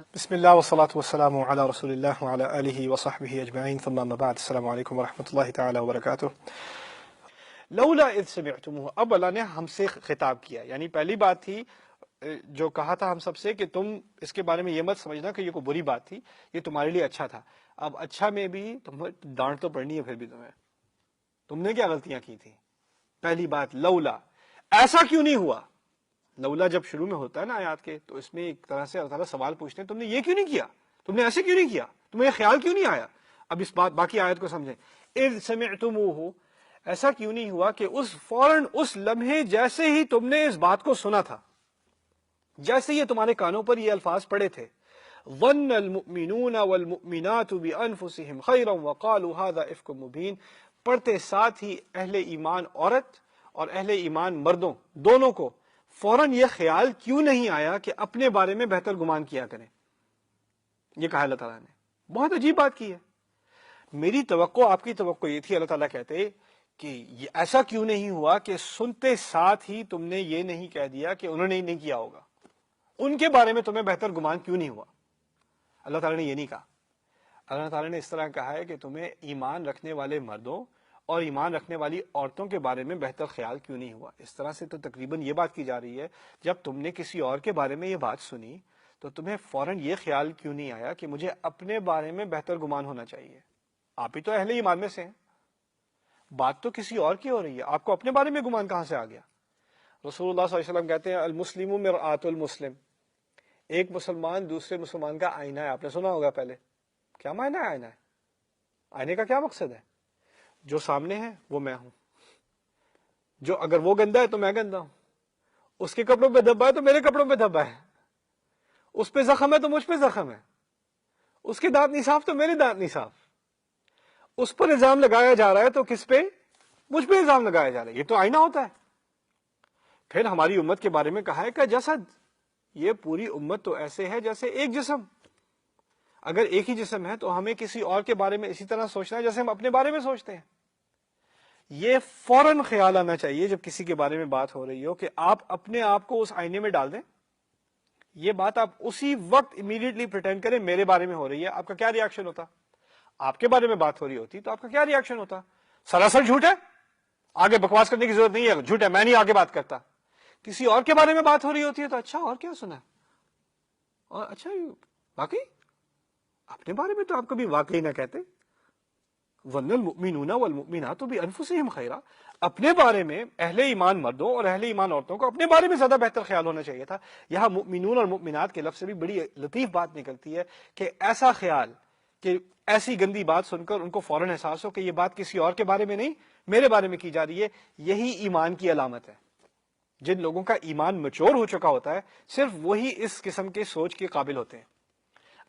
بسم اللہ والصلاة والسلام علی رسول اللہ وعلی آلہ وصحبہ اجمعین ثم اما بعد السلام علیکم ورحمۃ اللہ تعالی وبرکاتہ۔ لولا اذ سمعتموہ، اب اللہ نے ہم سے خطاب کیا، یعنی پہلی بات تھی جو کہا تھا ہم سب سے کہ تم اس کے بارے میں یہ مت سمجھنا کہ یہ کوئی بری بات تھی، یہ تمہارے لیے اچھا تھا۔ اب اچھا میں بھی تمہیں ڈانٹ تو پڑنی ہے، پھر بھی تم نے کیا غلطیاں کی تھیں۔ پہلی بات لولا، ایسا کیوں نہیں ہوا۔ لولا جب شروع میں ہوتا ہے نا آیات کے، تو اس میں ایک طرح سے اللہ تعالیٰ سوال پوچھتے ہیں تم نے یہ کیوں نہیں کیا، تم نے ایسے کیوں نہیں کیا، تمہیں یہ خیال کیوں نہیں آیا۔ اب اس بات باقی آیت کو سمجھیں۔ اذ سمعتموہ، ایسا کیوں نہیں ہوا کہ فوراً اس لمحے جیسے ہی تم نے اس بات کو سنا تھا، جیسے یہ تمہارے کانوں پر یہ الفاظ پڑے تھے، ظن المؤمنون والمؤمنات بانفسهم خیرا وقالوا هذا افک مبین، پڑھتے ساتھ ہی اہل ایمان عورت اور اہل ایمان مردوں دونوں کو فوراً یہ خیال کیوں نہیں آیا کہ اپنے بارے میں بہتر گمان کیا کریں۔ یہ کہا اللہ تعالیٰ نے، بہت عجیب بات کی ہے۔ میری توقع، آپ کی توقع یہ تھی، اللہ تعالیٰ کہتے کہ یہ ایسا کیوں نہیں ہوا کہ سنتے ساتھ ہی تم نے یہ نہیں کہہ دیا کہ انہوں نے نہیں کیا ہوگا، ان کے بارے میں تمہیں بہتر گمان کیوں نہیں ہوا۔ اللہ تعالیٰ نے یہ نہیں کہا، اللہ تعالیٰ نے اس طرح کہا ہے کہ تمہیں ایمان رکھنے والے مردوں اور ایمان رکھنے والی عورتوں کے بارے میں بہتر خیال کیوں نہیں ہوا۔ اس طرح سے تو تقریباً یہ بات کی جا رہی ہے جب تم نے کسی اور کے بارے میں یہ بات سنی تو تمہیں فوراً یہ خیال کیوں نہیں آیا کہ مجھے اپنے بارے میں بہتر گمان ہونا چاہیے۔ آپ ہی تو اہل ایمان میں سے ہیں، بات تو کسی اور کی ہو رہی ہے، آپ کو اپنے بارے میں گمان کہاں سے آ گیا۔ رسول اللہ صلی اللہ علیہ وسلم کہتے ہیں المسلم مرآۃ المسلم، ایک مسلمان دوسرے مسلمان کا آئینہ ہے۔ آپ نے سنا ہوگا پہلے، کیا معنی ہے آئینہ ہے؟ آئینے کا کیا مقصد ہے؟ جو سامنے ہے وہ میں ہوں، جو اگر وہ گندا ہے تو میں گندا ہوں، اس کے کپڑوں پہ دھبا ہے تو میرے کپڑوں پہ دھبا ہے، اس پہ زخم ہے تو مجھ پہ زخم ہے، اس کے دانت نہیں صاف تو میرے دانت نہیں صاف، اس پر الزام لگایا جا رہا ہے تو کس پہ؟ مجھ پہ الزام لگایا جا رہا ہے۔ یہ تو آئینہ ہوتا ہے۔ پھر ہماری امت کے بارے میں کہا ہے کہ جسد، یہ پوری امت تو ایسے ہے جیسے ایک جسم۔ اگر ایک ہی جسم ہے تو ہمیں کسی اور کے بارے میں اسی طرح سوچنا ہے جیسے ہم اپنے بارے میں سوچتے ہیں۔ یہ فوراً خیال آنا چاہیے جب کسی کے بارے میں بات ہو رہی ہو کہ آپ اپنے آپ کو اس آئینے میں ڈال دیں۔ یہ بات آپ اسی وقت امیڈیٹلی پریٹینڈ کریں میرے بارے میں ہو رہی ہے، آپ کا کیا ری ایکشن ہوتا؟ آپ کے بارے میں بات ہو رہی ہوتی تو آپ کا کیا ری ایکشن ہوتا؟ سراسر جھوٹ ہے، آگے بکواس کرنے کی ضرورت نہیں ہے، جھوٹ ہے، میں نہیں آگے بات کرتا۔ کسی اور کے بارے میں بات ہو رہی ہوتی ہے تو اچھا اور کیا سنا ہے، اور اچھا باقی اپنے بارے میں تو آپ کبھی واقعی نہ کہتے۔ ظن المؤمنون والمؤمنات بانفسهم خیرا، اپنے بارے میں اہل ایمان مردوں اور اہل ایمان عورتوں کو اپنے بارے میں زیادہ بہتر خیال ہونا چاہیے تھا۔ یہاں مؤمنون اور مؤمنات کے لفظ سے بھی بڑی لطیف بات نکلتی ہے کہ ایسا خیال کہ ایسی گندی بات سن کر ان کو فوراً احساس ہو کہ یہ بات کسی اور کے بارے میں نہیں میرے بارے میں کی جا رہی ہے، یہی ایمان کی علامت ہے۔ جن لوگوں کا ایمان میچور ہو چکا ہوتا ہے صرف وہی اس قسم کے سوچ کے قابل ہوتے ہیں۔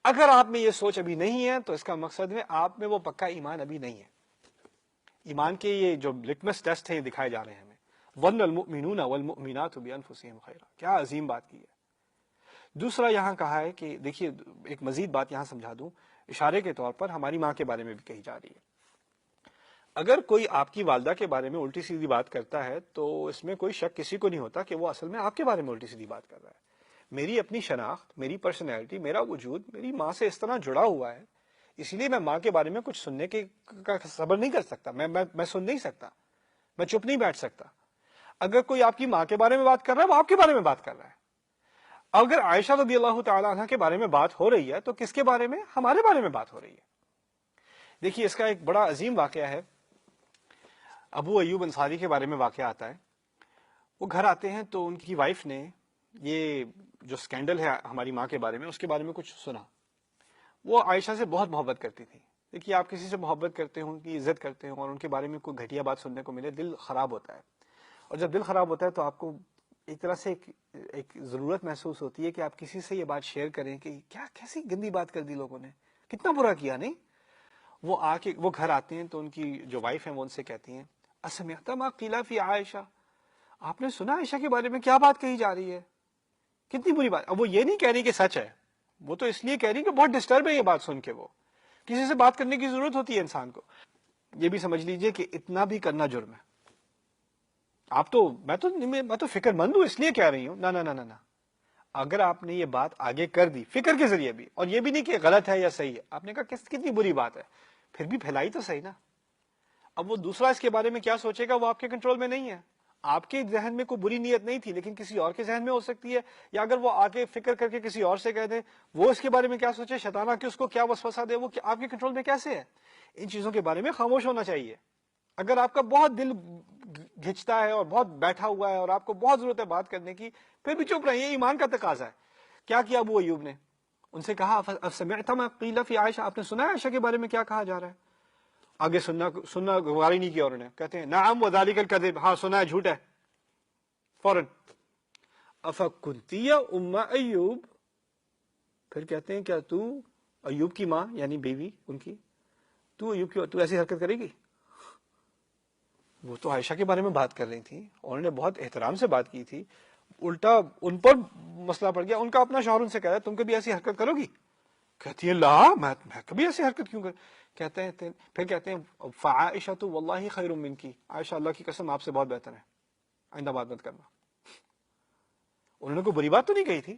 اگر آپ میں یہ سوچ ابھی نہیں ہے تو اس کا مقصد ہے آپ میں وہ پکا ایمان ابھی نہیں ہے۔ ایمان کے یہ جو لٹمس ٹیسٹ ہیں یہ دکھائے جا رہے ہیں ہمیں۔ ظن المؤمنون والمؤمنات بانفسهم خیرا، کیا عظیم بات کی ہے۔ دوسرا یہاں کہا ہے کہ دیکھیے ایک مزید بات یہاں سمجھا دوں، اشارے کے طور پر ہماری ماں کے بارے میں بھی کہی جا رہی ہے۔ اگر کوئی آپ کی والدہ کے بارے میں الٹی سیدھی بات کرتا ہے تو اس میں کوئی شک کسی کو نہیں ہوتا کہ وہ اصل میں آپ کے بارے میں الٹی سیدھی بات کر رہا ہے۔ میری اپنی شناخت، میری پرسنالٹی، میرا وجود میری ماں سے اس طرح جڑا ہوا ہے، اسی لیے میں ماں کے بارے میں کچھ سننے کا صبر نہیں کر سکتا، میں سن نہیں سکتا، میں چپ نہیں بیٹھ سکتا۔ اگر کوئی آپ کی ماں کے بارے میں بات کر رہا ہے وہ آپ کے بارے میں بات کر رہا ہے۔ اگر عائشہ رضی اللہ تعالی عنہ کے بارے میں بات ہو رہی ہے تو کس کے بارے میں؟ ہمارے بارے میں بات ہو رہی ہے۔ دیکھیے اس کا ایک بڑا عظیم واقعہ ہے، ابو ایوب انصاری کے بارے میں واقعہ آتا ہے۔ وہ گھر آتے ہیں تو ان کی وائف نے یہ جو سکینڈل ہے ہماری ماں کے بارے میں، اس کے بارے میں کچھ سنا۔ وہ عائشہ سے بہت محبت کرتی تھی۔ دیکھیے آپ کسی سے محبت کرتے ہوں، ان کی عزت کرتے ہوں اور ان کے بارے میں کوئی گھٹیا بات سننے کو ملے، دل خراب ہوتا ہے۔ اور جب دل خراب ہوتا ہے تو آپ کو ایک طرح سے ایک ضرورت محسوس ہوتی ہے کہ آپ کسی سے یہ بات شیئر کریں کہ کیا کیسی گندی بات کر دی لوگوں نے، کتنا برا کیا نہیں۔ وہ گھر آتے ہیں تو ان کی جو وائف ہیں وہ ان سے کہتی ہیں اسمعت ما قیل فی عائشہ، آپ نے سنا عائشہ کے بارے میں کیا بات کہی جا رہی ہے، کتنی بری بات۔ اب وہ یہ نہیں کہہ رہی کہ سچ ہے، وہ تو اس لیے کہہ رہی کہ بہت ڈسٹرب ہے یہ بات سن کے۔ وہ کسی سے بات کرنے کی ضرورت ہوتی ہے انسان کو۔ یہ بھی سمجھ لیجئے کہ اتنا بھی کرنا جرم ہے۔ آپ تو میں تو فکر مند ہوں اس لیے کہہ رہی ہوں، نہ نہ نہ نہ، اگر آپ نے یہ بات آگے کر دی فکر کے ذریعے بھی، اور یہ بھی نہیں کہ غلط ہے یا صحیح ہے، آپ نے کہا کتنی بری بات ہے، پھر بھی پھیلائی تو صحیح نا. اب وہ دوسرا اس کے بارے میں کیا سوچے گا وہ آپ کے کنٹرول میں نہیں ہے. آپ کے ذہن میں کوئی بری نیت نہیں تھی لیکن کسی اور کے ذہن میں ہو سکتی ہے، یا اگر وہ آگے فکر کر کے کسی اور سے کہہ دے وہ اس کے بارے میں کیا سوچے، شیطان آ کے اس کو کیا وسوسہ دے، وہ آپ کے کنٹرول میں کیسے ہے. ان چیزوں کے بارے میں خاموش ہونا چاہیے. اگر آپ کا بہت دل گھچتا ہے اور بہت بیٹھا ہوا ہے اور آپ کو بہت ضرورت ہے بات کرنے کی، پھر بھی چپ رہے. یہ ایمان کا تقاضا ہے. کیا کیا ابو ایوب نے؟ ان سے کہا سمعت ما قیل فی عائشہ، آپ نے سنا ہے عائشہ کے بارے میں کیا کہا جا رہا ہے؟ آگے سننا گواری نہیں کیا انہوں نے. کہتے ہیں نعم وذالک الکذب، ہاں سنا ہے، جھوٹ ہے. فوراً افکنتی ام ایوب، پھر کہتے ہیں کیا تو ایوب کی ماں یعنی بیوی ان کی، تو ایوب کی تو ایسی حرکت کرے گی؟ وہ تو عائشہ کے بارے میں بات کر رہی تھی، انہوں نے بہت احترام سے بات کی تھی، الٹا ان پر مسئلہ پڑ گیا. ان کا اپنا شوہر ان سے کہا تم کبھی ایسی حرکت کرو گی؟ کہتی ہے لا، میں کبھی ایسی حرکت کیوں کر. کہتے ہیں پھر کہتے ہیں فعائشہ تو واللہ خیر منکی، عائشہ اللہ کی قسم آپ سے بہت بہتر ہے، آئندہ بات مت کرنا. انہوں نے کوئی بری بات تو نہیں کہی تھی.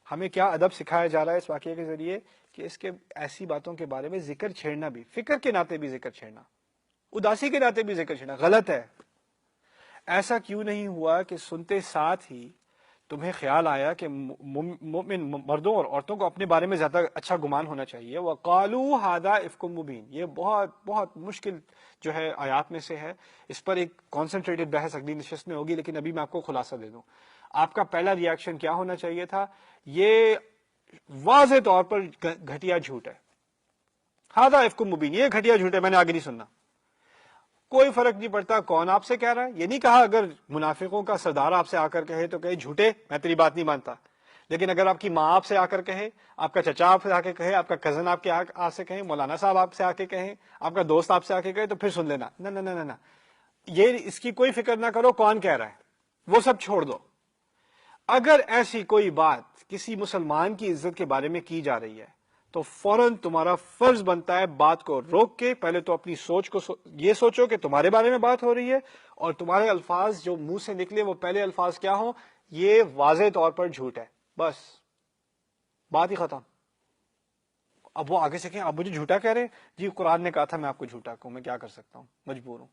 ہمیں کیا ادب سکھایا جا رہا ہے اس واقعے کے ذریعے کہ اس کے ایسی باتوں کے بارے میں ذکر چھیڑنا بھی، فکر کے ناطے بھی ذکر چھیڑنا، اداسی کے ناطے بھی ذکر چھیڑنا غلط ہے. ایسا کیوں نہیں ہوا کہ سنتے ساتھ ہی تمہیں خیال آیا کہ مومن مردوں اور عورتوں کو اپنے بارے میں زیادہ اچھا گمان ہونا چاہیے. وَقَالُوا هَذَا إِفْكٌ مُبِينٌ، یہ بہت بہت مشکل جو ہے آیات میں سے ہے. اس پر ایک کانسنٹریٹڈ بحث اگلی نشست میں ہوگی، لیکن ابھی میں آپ کو خلاصہ دے دوں. آپ کا پہلا ری ایکشن کیا ہونا چاہیے تھا؟ یہ واضح طور پر گھٹیا جھوٹ ہے. هَذَا إِفْكٌ مُبِينٌ، یہ گھٹیا جھوٹ ہے، میں نے آگے نہیں سننا. کوئی فرق نہیں پڑتا کون آپ سے کہہ رہا ہے. یہ نہیں کہا اگر منافقوں کا سردار آپ سے آ کر کہے تو کہے جھوٹے میں تیری بات نہیں مانتا، لیکن اگر آپ کی ماں آپ سے آ کر کہے، آپ کا چچا آپ سے آ کے کہے، آپ کا کزن آپ کے آ سے کہے، مولانا صاحب آپ سے آ کے کہیں، آپ کا دوست آپ سے آ کے کہے، تو پھر سن لینا. نہ نہ نہ نہ، یہ اس کی کوئی فکر نہ کرو کون کہہ رہا ہے، وہ سب چھوڑ دو. اگر ایسی کوئی بات کسی مسلمان کی عزت کے بارے میں کی جا رہی ہے تو فوراً تمہارا فرض بنتا ہے بات کو روک کے پہلے تو اپنی سوچ کو یہ سوچو کہ تمہارے بارے میں بات ہو رہی ہے، اور تمہارے الفاظ جو منہ سے نکلے وہ پہلے الفاظ کیا ہوں، یہ واضح طور پر جھوٹ ہے. بس بات ہی ختم. اب وہ آگے سے کہیں آپ مجھے جھوٹا کہہ رہے ہیں، جی قرآن نے کہا تھا میں آپ کو جھوٹا کہوں، میں کیا کر سکتا ہوں، مجبور ہوں.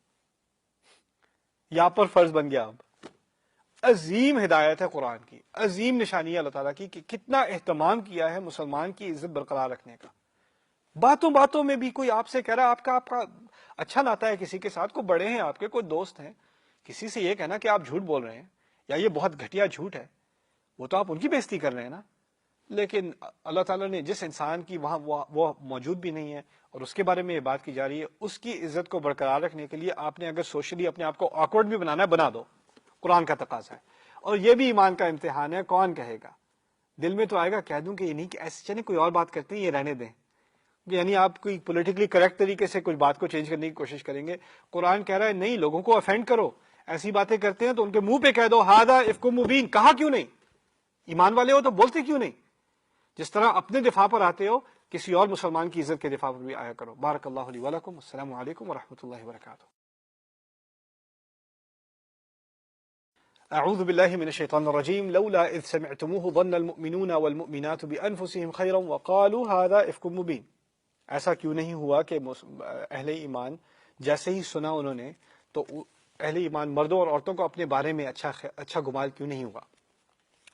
یہاں پر فرض بن گیا. اب عظیم ہدایت ہے قرآن کی، عظیم نشانی ہے اللہ تعالیٰ کی کہ کتنا اہتمام کیا ہے مسلمان کی عزت برقرار رکھنے کا. باتوں باتوں میں بھی کوئی آپ سے کہہ رہا ہے آپ کا اچھا ناتا ہے کسی کے ساتھ، کوئی بڑے ہیں آپ کے، کوئی دوست ہیں، کسی سے یہ کہنا کہ آپ جھوٹ بول رہے ہیں یا یہ بہت گھٹیا جھوٹ ہے، وہ تو آپ ان کی بےزتی کر رہے ہیں نا. لیکن اللہ تعالیٰ نے جس انسان کی وہاں وہ موجود بھی نہیں ہے اور اس کے بارے میں یہ بات کی جا رہی ہے، اس کی عزت کو برقرار رکھنے کے لیے آپ نے اگر سوشلی اپنے آپ کو آکورڈ بھی بنانا ہے بنا دو، قرآن کا تقاضا ہے. اور یہ بھی ایمان کا امتحان ہے. کون کہے گا؟ دل میں تو آئے گا کہہ دوں کہ یہ نہیں کہ ایسے چلیں کوئی اور بات کرتے ہیں، یہ رہنے دیں، یعنی آپ کوئی پولیٹیکلی کریکٹ طریقے سے کچھ بات کو چینج کرنے کی کوشش کریں گے. قرآن کہہ رہا ہے نہیں، لوگوں کو افینڈ کرو، ایسی باتیں کرتے ہیں تو ان کے منہ پہ کہہ دو ہذا افک مبین. کہا کیوں نہیں؟ ایمان والے ہو تو بولتے کیوں نہیں؟ جس طرح اپنے دفاع پر آتے ہو کسی اور مسلمان کی عزت کے دفاع پر بھی آیا کرو. بارک اللہ لی ولکم. السلام علیکم ورحمۃ اللہ وبرکاتہ. اعوذ باللہ من الشیطان الرجیم. لولا اذ سمعتموه ظن المؤمنون والمؤمنات بانفسهم خیرا وقالوا هذا افک مبین. ایسا کیوں نہیں ہوا کہ اہل ایمان جیسے ہی سنا انہوں نے تو اہل ایمان مردوں اور عورتوں کو اپنے بارے میں اچھا گمان کیوں نہیں ہوا؟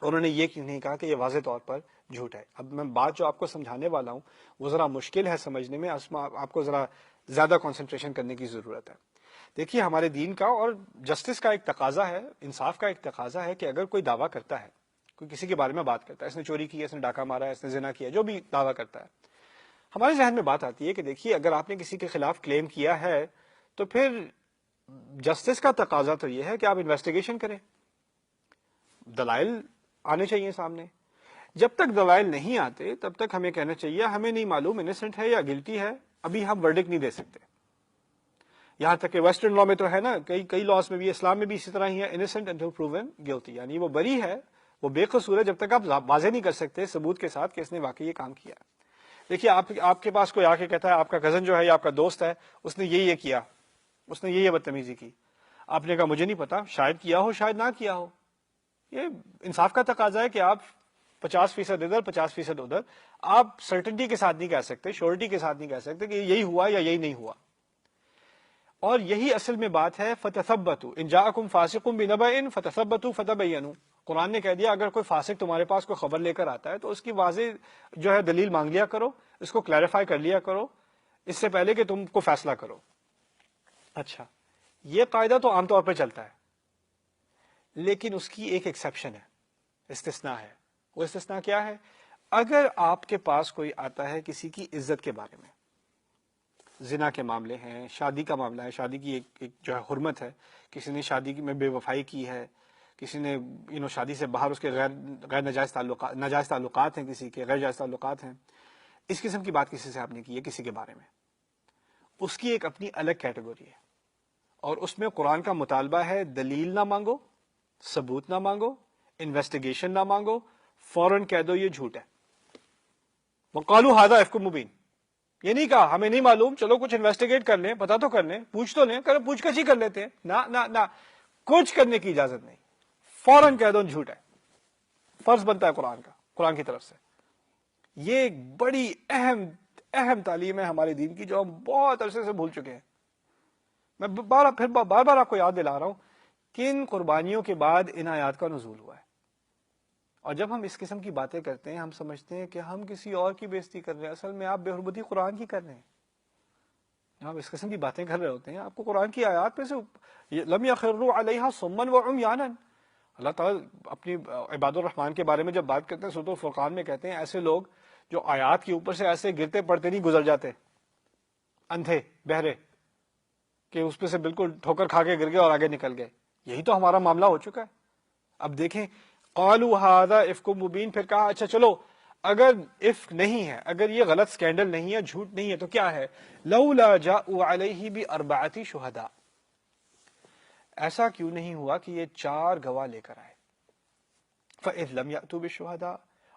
انہوں نے یہ کیوں نہیں کہا کہ یہ واضح طور پر جھوٹ ہے؟ اب میں بات جو آپ کو سمجھانے والا ہوں وہ ذرا مشکل ہے سمجھنے میں، آپ کو ذرا زیادہ کنسنٹریشن کرنے کی ضرورت ہے. دیکھیے ہمارے دین کا اور جسٹس کا ایک تقاضا ہے، انصاف کا ایک تقاضا ہے کہ اگر کوئی دعویٰ کرتا ہے، کوئی کسی کے بارے میں بات کرتا ہے، اس نے چوری کی ہے، اس نے ڈاکہ مارا ہے، اس نے زنا کیا، جو بھی دعویٰ کرتا ہے، ہمارے ذہن میں بات آتی ہے کہ دیکھیے اگر آپ نے کسی کے خلاف کلیم کیا ہے تو پھر جسٹس کا تقاضا تو یہ ہے کہ آپ انویسٹیگیشن کریں، دلائل آنے چاہیے سامنے. جب تک دلائل نہیں آتے تب تک ہمیں کہنا چاہیے ہمیں نہیں معلوم انسنٹ ہے یا گلٹی ہے، ابھی ہم ورڈکٹ نہیں دے سکتے. یہاں تک کہ ویسٹرن لا میں تو ہے نا، کئی لاس میں بھی، اسلام میں بھی اسی طرح ہی ہے، انسنٹ انٹل پروون گلٹی، یعنی وہ بری ہے، وہ بے قصور ہے جب تک آپ واضح نہیں کر سکتے ثبوت کے ساتھ کہ اس نے واقعی یہ کام کیا. دیکھیے آپ کے پاس کوئی آ کے کہتا ہے آپ کا کزن جو ہے یا آپ کا دوست ہے اس نے یہ کیا، اس نے یہ بدتمیزی کی، آپ نے کہا مجھے نہیں پتا، شاید کیا ہو شاید نہ کیا ہو. یہ انصاف کا تقاضا ہے کہ آپ 50% ادھر 50% ادھر. آپ سرٹنٹی کے ساتھ نہیں کہہ سکتے، شورٹی کے ساتھ نہیں کہہ سکتے کہ یہی ہوا یا یہی نہیں ہوا. اور یہی اصل میں بات ہے فتثبتوا ان جاءکم فاسق بنبأ فتثبتوا فتبینوا. قرآن نے کہہ دیا اگر کوئی فاسق تمہارے پاس کوئی خبر لے کر آتا ہے تو اس کی واضح جو ہے دلیل مانگ لیا کرو، اس کو کلیریفائی کر لیا کرو اس سے پہلے کہ تم کو فیصلہ کرو. اچھا، یہ قاعدہ تو عام طور پہ چلتا ہے، لیکن اس کی ایک ایکسیپشن ہے، استثناء ہے. وہ استثناء کیا ہے؟ اگر آپ کے پاس کوئی آتا ہے کسی کی عزت کے بارے میں، زنا کے معاملے ہیں، شادی کا معاملہ ہے، شادی کی ایک جو ہے حرمت ہے، کسی نے شادی میں بے وفائی کی ہے، کسی نے شادی سے باہر اس کے غیر ناجائز تعلقات ہیں، کسی کے غیر جائز تعلقات ہیں، اس قسم کی بات کسی سے آپ نے کی ہے کسی کے بارے میں، اس کی ایک اپنی الگ کیٹیگری ہے. اور اس میں قرآن کا مطالبہ ہے دلیل نہ مانگو، ثبوت نہ مانگو، انویسٹیگیشن نہ مانگو، فوراً کہہ دو یہ جھوٹ ہے. وقالوا ھذا افک مبین. یہ نہیں کہا ہمیں نہیں معلوم، چلو کچھ انویسٹیگیٹ کر لیں، پتا تو کر لیں، پوچھ تو لیں، پوچھ گچھ ہی کر لیتے ہیں. نہ کچھ کرنے کی اجازت نہیں، فوراً کہہ دو جھوٹ ہے. فرض بنتا ہے قرآن کی طرف سے. یہ ایک بڑی اہم تعلیم ہے ہمارے دین کی جو ہم بہت عرصے سے بھول چکے ہیں. میں بار بار آپ کو یاد دلا رہا ہوں کہ ان قربانیوں کے بعد ان آیات کا نزول ہوا ہے. اور جب ہم اس قسم کی باتیں کرتے ہیں ہم سمجھتے ہیں کہ ہم کسی اور کی بےزتی کر رہے ہیں، اصل میں آپ بے حرمتی قرآن کی کر رہے ہیں. آپ اس قسم کی باتیں کر رہے ہوتے ہیں، آپ کو قرآن کی آیات میں سے لم یخروا علیہا صما وعمیانا. اللہ تعالیٰ اپنی عباد الرحمن کے بارے میں جب بات کرتے ہیں سورۃ الفرقان میں کہتے ہیں ایسے لوگ جو آیات کے اوپر سے ایسے گرتے پڑتے نہیں گزر جاتے، اندھے بہرے، کہ اس پہ سے بالکل ٹھوکر کھا کے گر گئے اور آگے نکل گئے. یہی تو ہمارا معاملہ ہو چکا ہے. اب دیکھیں قالوا ھذا افک مبین، پھر کہا اچھا چلو اگر افک نہیں ہے، اگر یہ غلط سکینڈل نہیں ہے، جھوٹ نہیں ہے، تو کیا ہے؟ لولا جاءوا علیہ باربعۃ شہداء. ایسا کیوں نہیں ہوا کہ یہ 4 گواہ لے کر آئے؟ فاذ لم یاتوا بالشہداء.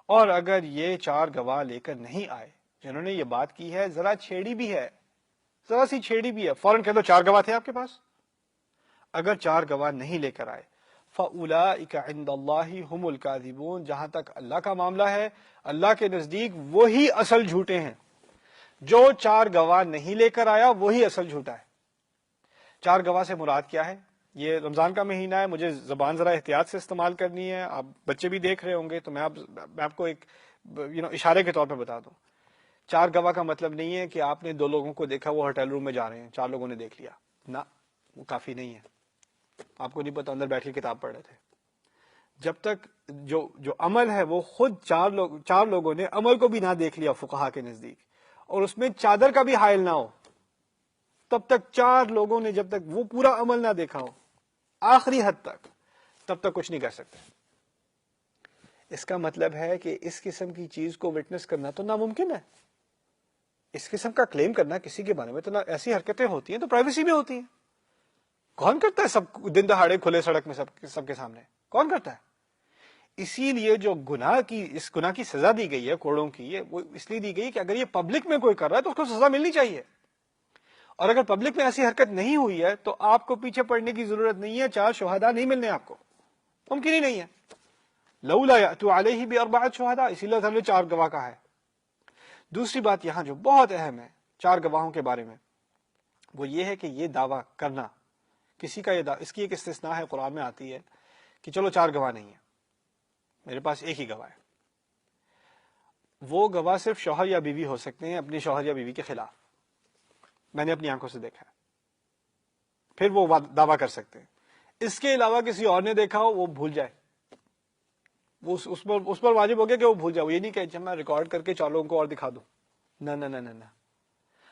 اور اگر یہ 4 گواہ لے کر نہیں آئے جنہوں نے یہ بات کی ہے، ذرا چھیڑی بھی ہے، ذرا سی چھیڑی بھی ہے، فوراً کہہ دو 4 گواہ تھے آپ کے پاس. اگر 4 گواہ نہیں لے کر آئے فَأُولَئِكَ عِندَ اللَّهِ هُمُ الْكَاذِبُونَ. جہاں تک اللہ کا معاملہ ہے، اللہ کے نزدیک وہی اصل جھوٹے ہیں. جو 4 گواہ نہیں لے کر آیا وہی اصل جھوٹا ہے. 4 گواہ سے مراد کیا ہے؟ یہ رمضان کا مہینہ ہے، مجھے زبان ذرا احتیاط سے استعمال کرنی ہے، آپ بچے بھی دیکھ رہے ہوں گے تو میں آپ کو ایک اشارے کے طور پہ بتا دوں. 4 گواہ کا مطلب نہیں ہے کہ آپ نے 2 لوگوں کو دیکھا وہ ہوٹل روم میں جا رہے ہیں، 4 لوگوں نے دیکھ لیا. نہ، وہ کافی نہیں ہے. آپ کو نہیں پتا، اندر بیٹھ کے کتاب پڑھ رہے تھے. جب تک جو عمل ہے وہ خود 4 لوگوں نے عمل کو بھی نہ دیکھ لیا فقہا کے نزدیک، اور اس میں چادر کا بھی حائل نہ ہو، تب تک 4 لوگوں نے جب تک وہ پورا عمل نہ دیکھا ہو آخری حد تک، تب تک کچھ نہیں کر سکتے. اس کا مطلب ہے کہ اس قسم کی چیز کو وٹنس کرنا تو ناممکن ہے. اس قسم کا کلیم کرنا کسی کے بارے میں تو ایسی حرکتیں ہوتی ہیں تو پرائیویسی بھی ہوتی ہیں. کون کرتا ہے سب دن دہاڑے کھلے سڑک میں سب کے سامنے؟ کون کرتا ہے؟ اسی لیے جو اس گناہ کی سزا دی گئی ہے کوڑوں کی، وہ اس لیے دی گئی کہ اگر یہ پبلک میں کوئی کر رہا ہے تو اس کو سزا ملنی چاہیے. اور اگر پبلک میں ایسی حرکت نہیں ہوئی ہے تو آپ کو پیچھے پڑنے کی ضرورت نہیں ہے، 4 شہداء نہیں ملنے آپ کو، ممکن ہی نہیں ہے. لولا یأتوا علیہ باربعۃ شہداء، اسی لیے ہم نے 4 گواہ کہا ہے. دوسری بات یہاں جو بہت اہم ہے 4 گواہوں کے بارے میں، وہ یہ ہے کہ یہ دعویٰ کرنا کسی کا اس کی ایک استثناء ہے قرآن میں آتی ہے کہ چلو 4 گواہ نہیں ہیں، میرے پاس ایک ہی گواہ ہے. وہ گواہ صرف شوہر یا بیوی ہو سکتے ہیں اپنے شوہر یا بیوی کے خلاف، میں نے اپنی آنکھوں سے دیکھا ہے، پھر وہ دعویٰ کر سکتے ہیں. اس کے علاوہ کسی اور نے دیکھا ہو وہ بھول جائے، اس پر واجب ہو گیا کہ وہ بھول جائے. وہ یہ نہیں کہ میں ریکارڈ کر کے 4 لوگوں کو اور دکھا دوں. نہ،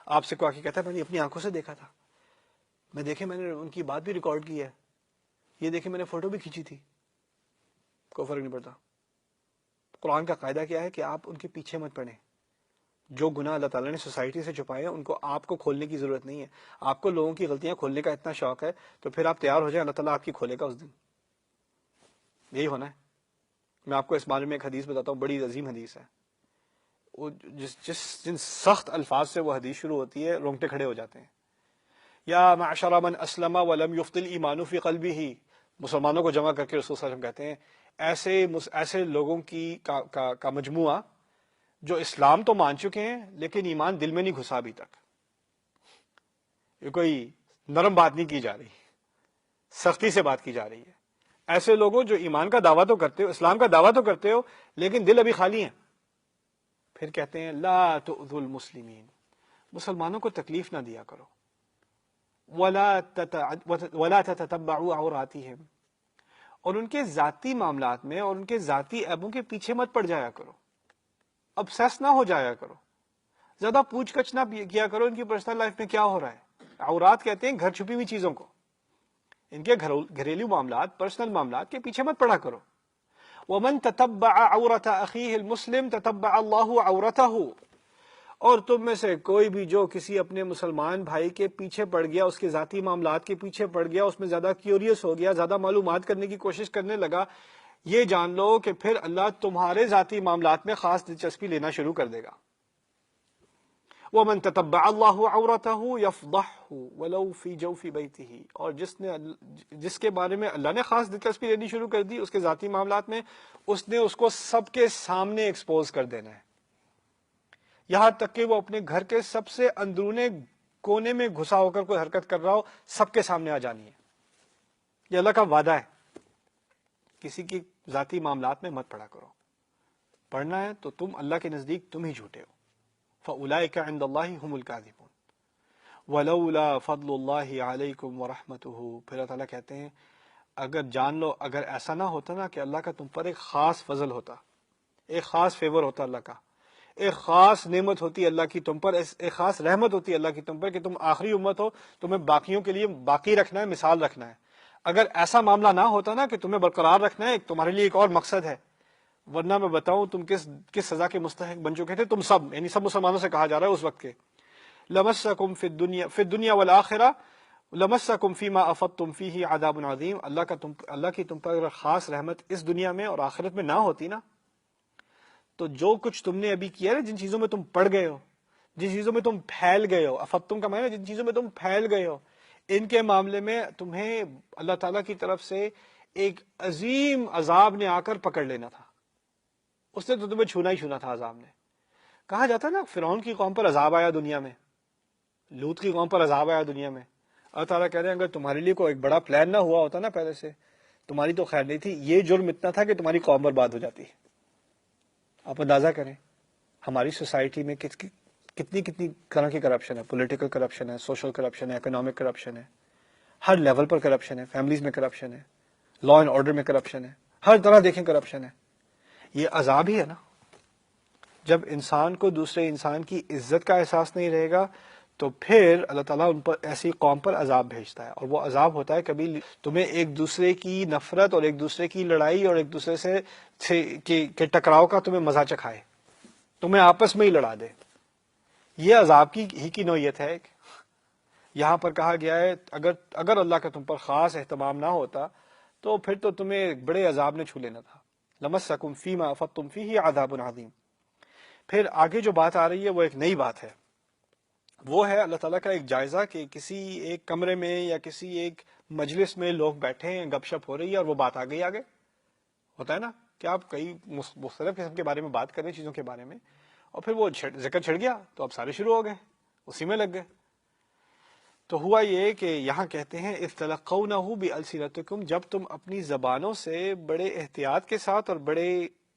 آپ سے کوئی آ کے کہتا ہے میں نے اپنی آنکھوں سے دیکھا تھا، میں نے ان کی بات بھی ریکارڈ کی ہے، یہ دیکھیں میں نے فوٹو بھی کھینچی تھی، کوئی فرق نہیں پڑتا. قرآن کا قاعدہ کیا ہے کہ آپ ان کے پیچھے مت پڑیں. جو گناہ اللہ تعالیٰ نے سوسائٹی سے چھپائے ہیں ان کو آپ کو کھولنے کی ضرورت نہیں ہے. آپ کو لوگوں کی غلطیاں کھولنے کا اتنا شوق ہے تو پھر آپ تیار ہو جائیں، اللہ تعالیٰ آپ کی کھولے گا اس دن. یہی ہونا ہے. میں آپ کو اس بارے میں ایک حدیث بتاتا ہوں، بڑی عظیم حدیث ہے. وہ جن سخت الفاظ سے وہ حدیث شروع ہوتی ہے رونگٹے کھڑے ہو جاتے ہیں. یا معشر من اسلم ولم یفضل ایمان فی قلبہ، مسلمانوں کو جمع کر کے رسول صلی اللہ علیہ وسلم کہتے ہیں ایسے لوگوں کا مجموعہ جو اسلام تو مان چکے ہیں لیکن ایمان دل میں نہیں گھسا ابھی تک. یہ کوئی نرم بات نہیں کی جا رہی، سختی سے بات کی جا رہی ہے. ایسے لوگوں جو ایمان کا دعویٰ تو کرتے ہو، اسلام کا دعویٰ تو کرتے ہو، لیکن دل ابھی خالی ہیں. پھر کہتے ہیں لا تؤذوا المسلمین، مسلمانوں کو تکلیف نہ دیا کرو. ولا تتبعوا عوراتهم، اور ان کے ذاتی معاملات میں اور ان کے ذاتی عیبوں کے پیچھے مت پڑ جایا کرو، ابسیس نہ ہو جایا کرو، زیادہ پوچھ گچھ نہ کیا کرو ان کی پرسنل لائف میں کیا ہو رہا ہے. عورات کہتے ہیں گھر چھپی ہوئی چیزوں کو، ان کے گھریلو معاملات، پرسنل معاملات کے پیچھے مت پڑا کرو. ومن تتبع عورت اخیہ المسلم تتبع اللہ عورتہ، اور تم میں سے کوئی بھی جو کسی اپنے مسلمان بھائی کے پیچھے پڑ گیا، اس کے ذاتی معاملات کے پیچھے پڑ گیا، اس میں زیادہ کیوریس ہو گیا، زیادہ معلومات کرنے کی کوشش کرنے لگا، یہ جان لو کہ پھر اللہ تمہارے ذاتی معاملات میں خاص دلچسپی لینا شروع کر دے گا. وَمَن تَتَبَّعَ اللَّهُ عَوْرَتَهُ يَفْضَحْهُ وَلَوْ فِي جَوْفِ بَيْتِهِ، اور جس کے بارے میں اللہ نے خاص دلچسپی لینی شروع کر دی اس کے ذاتی معاملات میں، اس نے اس کو سب کے سامنے ایکسپوز کر دینا ہے، یہاں تک کہ وہ اپنے گھر کے سب سے اندرونے کونے میں گھسا ہو کر کوئی حرکت کر رہا ہو، سب کے سامنے آ جانی ہے. یہ اللہ کا وعدہ ہے. کسی کی ذاتی معاملات میں مت پڑا کرو، پڑھنا ہے تو تم اللہ کے نزدیک تم ہی جھوٹے ہو. فَأُولَئِكَ عِندَ اللَّهِ هُمُ الْكَاذِبُونَ وَلَوْلَا فَضْلُ اللَّهِ عَلَيْكُمْ وَرَحْمَتُهُ. پھر اللہ تعالیٰ کہتے ہیں اگر جان لو، اگر ایسا نہ ہوتا نا کہ اللہ کا تم پر ایک خاص فضل ہوتا، ایک خاص فیور ہوتا اللہ کا، ایک خاص نعمت ہوتی اللہ کی تم پر، ایک خاص رحمت ہوتی اللہ کی تم پر کہ تم آخری امت ہو، تمہیں باقیوں کے لیے باقی رکھنا ہے، مثال رکھنا ہے. اگر ایسا معاملہ نہ ہوتا نا کہ تمہیں برقرار رکھنا ہے، تمہارے لیے ایک اور مقصد ہے، ورنہ میں بتاؤں تم کس سزا کے مستحق بن چکے تھے. تم سب، یعنی سب مسلمانوں سے کہا جا رہا ہے اس وقت کے. لمسکم فی الدنیا والآخرہ لمسکم فیما افضتم فیہ عذاب عظیم. اللہ کی تم پر خاص رحمت اس دنیا میں اور آخرت میں نہ ہوتی نا، تو جو کچھ تم نے ابھی کیا ہے، جن چیزوں میں تم پڑ گئے ہو، جن چیزوں میں تم پھیل گئے ہو، افضتم کا معنی ہے جن چیزوں میں تم پھیل گئے ہو، ان کے معاملے میں تمہیں اللہ تعالیٰ کی طرف سے ایک عظیم عذاب نے آ کر پکڑ لینا تھا. اس نے تو تمہیں چھونا ہی چھونا تھا عذاب نے. کہا جاتا ہے نا فرعون کی قوم پر عذاب آیا دنیا میں، لوط کی قوم پر عذاب آیا دنیا میں. اللہ تعالیٰ کہہ رہے ہیں اگر تمہارے لیے کوئی ایک بڑا پلان نہ ہوا ہوتا نا پہلے سے، تمہاری تو خیر نہیں تھی. یہ جرم اتنا تھا کہ تمہاری قوم برباد ہو جاتی. آپ اندازہ کریں ہماری سوسائٹی میں کتنی طرح کی کرپشن ہے. پولیٹیکل کرپشن ہے، سوشل کرپشن ہے، اکنامک کرپشن ہے، ہر لیول پر کرپشن ہے. فیملیز میں کرپشن ہے، لا اینڈ آرڈر میں کرپشن ہے، ہر طرح دیکھیں کرپشن ہے. یہ عذاب ہی ہے نا. جب انسان کو دوسرے انسان کی عزت کا احساس نہیں رہے گا تو پھر اللہ تعالیٰ ان پر، ایسی قوم پر عذاب بھیجتا ہے. اور وہ عذاب ہوتا ہے کبھی تمہیں ایک دوسرے کی نفرت اور ایک دوسرے کی لڑائی اور ایک دوسرے سے کے ٹکراؤ کا تمہیں مزہ چکھائے، تمہیں آپس میں ہی لڑا دے. یہ عذاب کی نوعیت ہے. یہاں پر کہا گیا ہے اگر اللہ کا تم پر خاص اہتمام نہ ہوتا تو پھر تو تمہیں ایک بڑے عذاب نے چھو لینا تھا. لمسکم فیما افضتم فیہ عذاب عظیم. پھر آگے جو بات آ رہی ہے وہ ایک نئی بات ہے. وہ ہے اللہ تعالیٰ کا ایک جائزہ کہ کسی ایک کمرے میں یا کسی ایک مجلس میں لوگ بیٹھے ہیں، گپ شپ ہو رہی ہے اور وہ بات آ گئی آگے. ہوتا ہے نا کہ آپ کئی مختلف قسم کے بارے میں بات کر رہے ہیں، چیزوں کے بارے میں، اور پھر وہ ذکر چھڑ گیا تو اب سارے شروع ہو گئے، اسی میں لگ گئے. تو ہوا یہ کہ یہاں کہتے ہیں اذ تلقونہ بألسنتکم، جب تم اپنی زبانوں سے بڑے احتیاط کے ساتھ اور بڑے،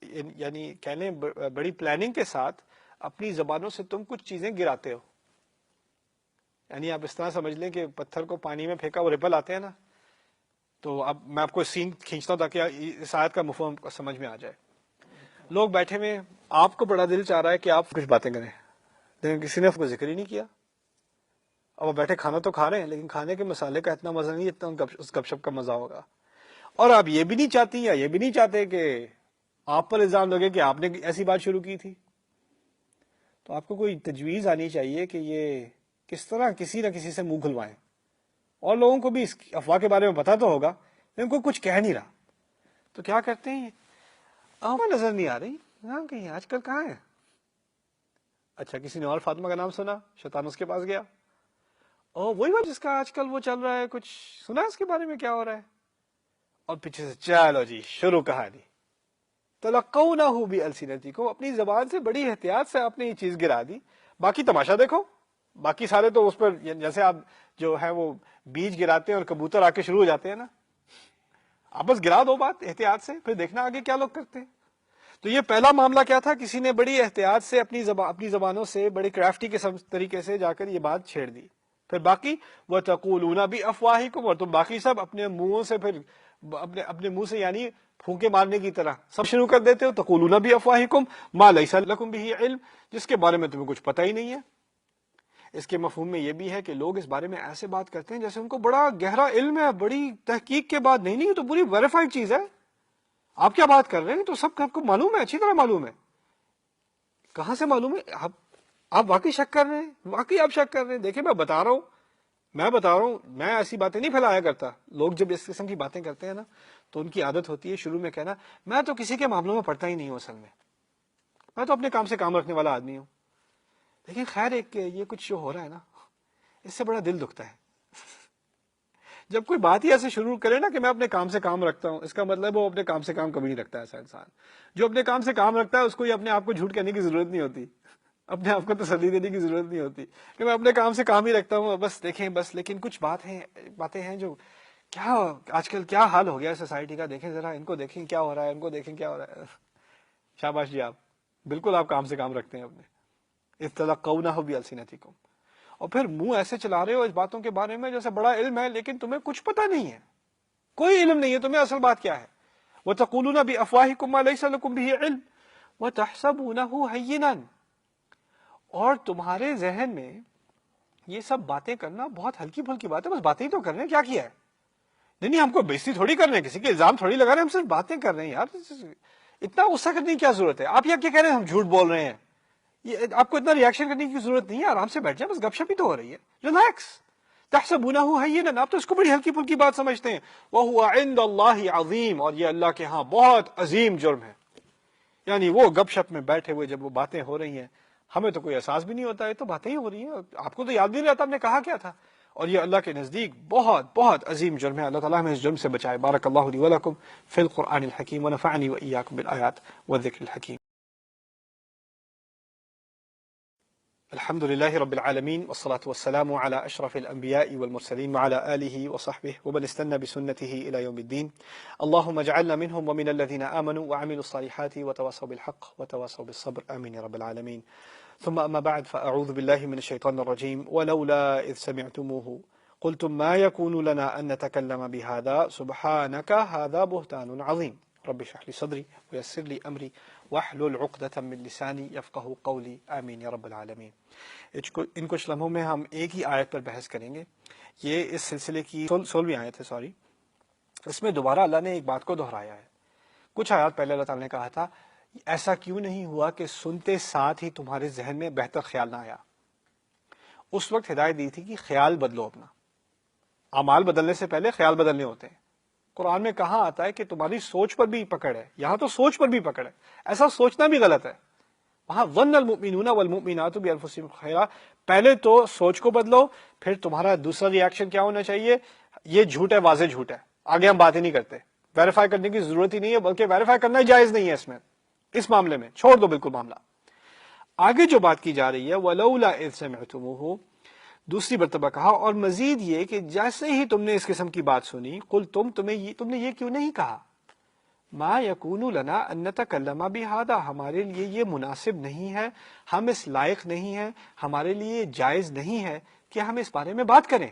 یعنی کہنے بڑی پلاننگ کے ساتھ اپنی زبانوں سے تم کچھ چیزیں گراتے ہو. یعنی آپ اس طرح سمجھ لیں کہ پتھر کو پانی میں پھینکا وہ ریپل آتے ہیں نا. تو اب میں آپ کو سین کھینچتا ہوں تاکہ اس آیت کا مفہوم سمجھ میں آ جائے. لوگ بیٹھے ہوئے، آپ کو بڑا دل چاہ رہا ہے کہ آپ کچھ باتیں کریں، لیکن کسی نے آپ کو ذکر ہی نہیں کیا. اب وہ بیٹھے کھانا تو کھا رہے ہیں لیکن کھانے کے مسالے کا اتنا مزہ نہیں اتنا اس گپ شپ کا مزہ ہوگا. اور آپ یہ بھی نہیں چاہتی یا یہ بھی نہیں چاہتے کہ آپ پر الزام لگے کہ آپ نے ایسی بات شروع کی تھی. تو آپ کو کوئی تجویز آنی چاہیے کہ یہ کس طرح کسی نہ کسی سے منہ کھلوائیں. اور لوگوں کو بھی اس افواہ کے بارے میں پتا تو ہوگا لیکن کوئی کچھ کہہ نہیں رہا. تو کیا کرتے ہیں، ہمیں نظر نہیں آ رہی ہاں کہیں آج کل کہاں ہے. اچھا کسی نے اور فاطمہ کا نام سنا، شیطان اس کے پاس گیا، وہی بات جس کا آج کل وہ چل رہا ہے، کچھ سنا اس کے بارے میں کیا ہو رہا ہے. اور پیچھے سے چلو جی شروع کہانی. تلقونہ بألسنتکم، اپنی زبان سے بڑی احتیاط سے آپ نے یہ چیز گرا دی. باقی تماشا دیکھو، باقی سارے تو اس پر جیسے آپ جو ہے وہ بیج گراتے ہیں اور کبوتر آ کے شروع ہو جاتے ہیں نا، آپ بس گرا دو بات احتیاط سے، پھر دیکھنا آگے کیا لوگ کرتے ہیں. تو یہ پہلا معاملہ کیا تھا، کسی نے بڑی احتیاط سے اپنی زبانوں سے بڑے کرافٹی کے طریقے سے جا کر یہ بات چھیڑ دی. پھر باقی وَتَقُولُونَ بِأَفْوَاهِكُمْ، اور تم باقی سب اپنے منہوں سے پھر اپنے منہ سے یعنی پھونکے مارنے کی طرح سب شروع کر دیتے ہو. تَقُولُونَ بِأَفْوَاهِكُمْ مَا لَيْسَ لَكُمْ بِهِ علم، جس کے بارے میں تمہیں کچھ پتہ ہی نہیں ہے. اس کے مفہوم میں یہ بھی ہے کہ لوگ اس بارے میں ایسے بات کرتے ہیں جیسے ان کو بڑا گہرا علم ہے، بڑی تحقیق کے بعد. نہیں تو پوری ویریفائڈ چیز ہے. آپ کیا بات کر رہے ہیں تو سب آپ کو معلوم ہے، اچھی طرح معلوم ہے. کہاں سے معلوم ہے؟ آپ واقعی شک کر رہے ہیں، واقعی آپ شک کر رہے ہیں. دیکھیں میں بتا رہا ہوں، میں ایسی باتیں نہیں پھیلایا کرتا. لوگ جب اس قسم کی باتیں کرتے ہیں نا تو ان کی عادت ہوتی ہے شروع میں کہنا میں تو کسی کے معاملوں میں پڑتا ہی نہیں ہوں، اصل میں تو اپنے کام سے کام رکھنے والا آدمی ہوں. لیکن خیر ایک یہ کچھ جو ہو رہا ہے نا اس سے بڑا دل دکھتا ہے. جب کوئی بات ہی ایسے شروع کرے نا کہ میں اپنے کام سے کام رکھتا ہوں، اس کا مطلب وہ اپنے کام سے کام کبھی نہیں رکھتا. ایسا انسان جو اپنے کام سے کام رکھتا ہے اس کو یہ اپنے آپ کو جھوٹ کہنے کی ضرورت نہیں ہوتی، اپنے آپ کو تسلی دینے کی ضرورت نہیں ہوتی کہ میں اپنے کام سے کام ہی رکھتا ہوں بس. دیکھیں بس، لیکن کچھ باتیں ہیں جو کیا آج کل کیا حال ہو گیا ہے سوسائٹی کا. دیکھیں ذرا ان کو، دیکھیں کیا ہو رہا ہے، ان کو دیکھیں کیا ہو رہا ہے. شاباش جی، آپ بالکل آپ کام سے کام رکھتے ہیں اپنے. اذ تلقونہ بألسنتکم، اور پھر منہ ایسے چلا رہے ہو اس باتوں کے بارے میں جیسے بڑا علم ہے، لیکن تمہیں کچھ پتہ نہیں ہے، کوئی علم نہیں ہے تمہیں اصل بات کیا ہے. وَتَقُولُونَ بِأَفْوَاهِكُمْ مَا لَيْسَ لَكُمْ بِهِ عِلْمٌ وَتَحْسَبُونَهُ هَيِّنًا، اور تمہارے ذہن میں یہ سب باتیں کرنا بہت ہلکی پھلکی بات ہے. بس باتیں ہی تو کر رہے ہیں، کیا کیا ہے؟ نہیں ہم کو بےزتی تھوڑی کر رہے ہیں، کسی کے الزام تھوڑی لگا رہے ہیں، ہم صرف باتیں کر رہے ہیں. یار اتنا غصہ کرنے کی کیا ضرورت ہے؟ آپ یہ کیا کہہ رہے ہیں ہم جھوٹ بول رہے ہیں؟ یہ آپ کو اتنا ریاکشن کرنے کی ضرورت نہیں ہے، آرام سے بیٹھ جائیں، بس گپ شپ ہی تو ہو رہی ہے. ریلیکس. تحسبونه هينا، آپ تو اس کو بڑی ہلکی پھلکی بات سمجھتے ہیں. وهو عند الله عظیم، اور یہ اللہ کے ہاں بہت عظیم جرم ہے. یعنی وہ گپ شپ میں بیٹھے ہوئے جب وہ باتیں ہو رہی ہیں ہمیں تو کوئی احساس بھی نہیں ہوتا ہے، تو باتیں ہی ہو رہی ہیں، آپ کو تو یاد بھی نہیں رہتا ہم نے کہا کیا تھا. اور یہ اللہ کے نزدیک بہت بہت عظیم جرم ہے. اللہ تعالیٰ ہمیں اس جرم سے بچائے. بارک اللہ لی ولکم فی القرآن الحکیم ونفعنی وإیاکم بالآیات والذکر الحکیم. الحمد لله رب العالمين، والصلاة والسلام على أشرف الأنبياء والمرسلين وعلى آله وصحبه ومن استنى بسنته إلى يوم الدين. اللهم اجعلنا منهم ومن الذين آمنوا وعملوا الصالحات وتواصوا بالحق وتواصوا بالصبر، آمين يا رب العالمين. ثم أما بعد، فأعوذ بالله من الشيطان الرجيم. ولولا إذ سمعتموه قلتم ما يكون لنا أن نتكلم بهذا سبحانك هذا بهتان عظيم. رب اشرح لي صدري ويسر لي امری واحلل عقدۃ من لسانی یفقهوا قولی، آمین یا رب العالمین. ان کچھ لمحوں میں ہم ایک ہی آیت پر بحث کریں گے. یہ اس سلسلے کی 16ویں آیت ہے. اس میں دوبارہ اللہ نے ایک بات کو دہرایا ہے. کچھ آیات پہلے اللہ تعالیٰ نے کہا تھا ایسا کیوں نہیں ہوا کہ سنتے ساتھ ہی تمہارے ذہن میں بہتر خیال نہ آیا. اس وقت ہدایت دی تھی کہ خیال بدلو اپنا. اعمال بدلنے سے پہلے خیال بدلنے ہوتے ہیں. قرآن میں کہاں آتا ہے کہ تمہاری سوچ پر بھی پکڑ ہے؟ یہاں تو سوچ پر بھی پکڑ ہے. ایسا سوچنا بھی غلط ہے. وہاں ظن المؤمنون والمؤمنات بانفسہم خیرا، پہلے تو سوچ کو بدلو، پھر تمہارا دوسرا ری ایکشن کیا ہونا چاہیے؟ یہ جھوٹ ہے، واضح جھوٹ ہے، آگے ہم باتیں نہیں کرتے، ویریفائی کرنے کی ضرورت ہی نہیں ہے، بلکہ ویریفائی کرنا ہی جائز نہیں ہے. اس معاملے میں چھوڑ دو بالکل معاملہ. آگے جو بات کی جا رہی ہے وَلَوْلَا إِذْ سَمِعْتُمُوهُ، دوسری مرتبہ کہا، اور مزید یہ کہ جیسے ہی تم نے اس قسم کی بات سنی، قل تم نے یہ کیوں نہیں کہا، ما یکون لنا ان نتکلم بہذا، ہمارے لیے یہ مناسب نہیں ہے، ہم اس لائق نہیں ہیں، ہمارے لیے جائز نہیں ہے کہ ہم اس بارے میں بات کریں،